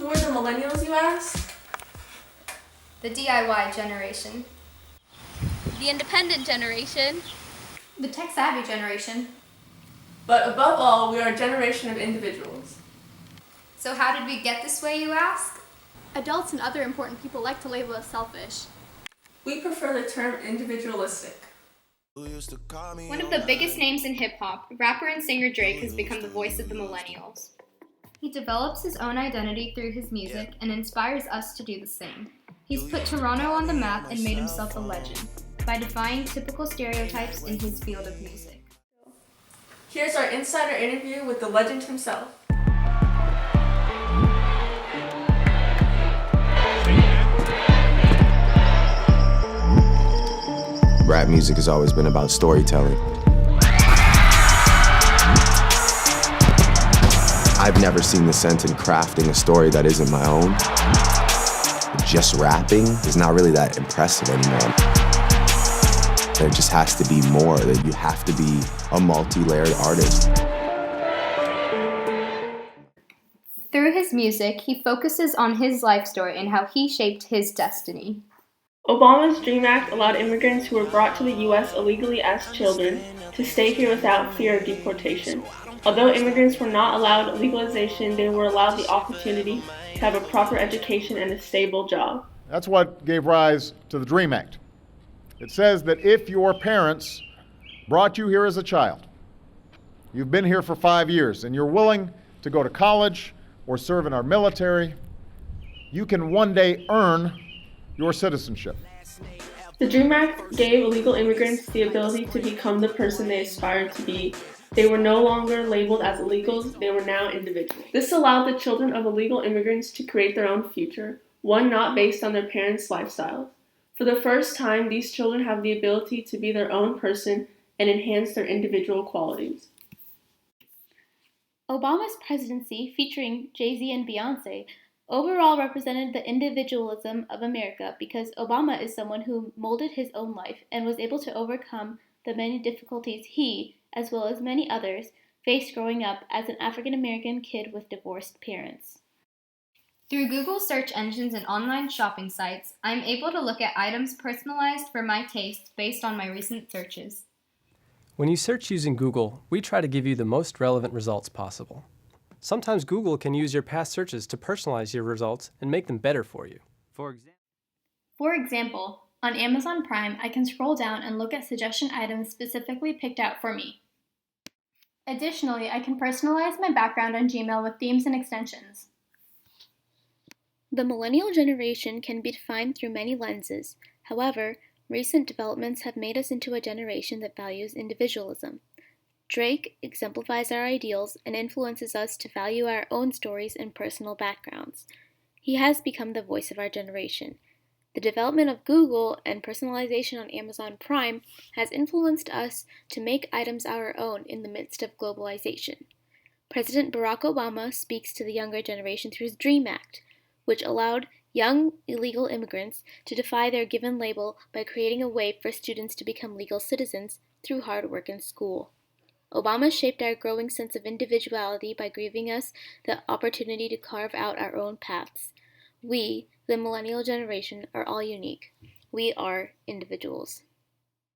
are the millennials, you ask? The DIY generation. The independent generation. The tech-savvy generation. But above all, we are a generation of individuals. So how did we get this way, you ask? Adults and other important people like to label us selfish. We prefer the term individualistic. One of the biggest names in hip-hop, rapper and singer Drake has become the voice of the millennials. He develops his own identity through his music and inspires us to do the same. He's put Toronto on the map and made himself a legend by defying typical stereotypes in his field of music. Here's our insider interview with the legend himself. Rap music has always been about storytelling. I've never seen the sense in crafting a story that isn't my own. Just rapping is not really that impressive anymore. There just has to be more, that you have to be a multi-layered artist. Through his music, he focuses on his life story and how he shaped his destiny. Obama's DREAM Act allowed immigrants who were brought to the U.S. illegally as children to stay here without fear of deportation. Although immigrants were not allowed legalization, they were allowed the opportunity to have a proper education and a stable job. That's what gave rise to the DREAM Act. It says that if your parents brought you here as a child, you've been here for 5 years, and you're willing to go to college or serve in our military, you can one day earn your citizenship. The DREAM Act gave illegal immigrants the ability to become the person they aspired to be. They were no longer labeled as illegals, they were now individuals. This allowed the children of illegal immigrants to create their own future, one not based on their parents' lifestyle. For the first time, these children have the ability to be their own person and enhance their individual qualities. Obama's presidency, featuring Jay-Z and Beyonce, overall represented the individualism of America because Obama is someone who molded his own life and was able to overcome the many difficulties he, as well as many others, faced growing up as an African-American kid with divorced parents. Through Google search engines and online shopping sites, I'm able to look at items personalized for my taste based on my recent searches. When you search using Google, we try to give you the most relevant results possible. Sometimes Google can use your past searches to personalize your results and make them better for you. For example, on Amazon Prime, I can scroll down and look at suggestion items specifically picked out for me. Additionally, I can personalize my background on Gmail with themes and extensions. The millennial generation can be defined through many lenses. However, recent developments have made us into a generation that values individualism. Drake exemplifies our ideals and influences us to value our own stories and personal backgrounds. He has become the voice of our generation. The development of Google and personalization on Amazon Prime has influenced us to make items our own in the midst of globalization. President Barack Obama speaks to the younger generation through his DREAM Act, which allowed young illegal immigrants to defy their given label by creating a way for students to become legal citizens through hard work in school. Obama shaped our growing sense of individuality by giving us the opportunity to carve out our own paths. We, the millennial generation, are all unique. We are individuals.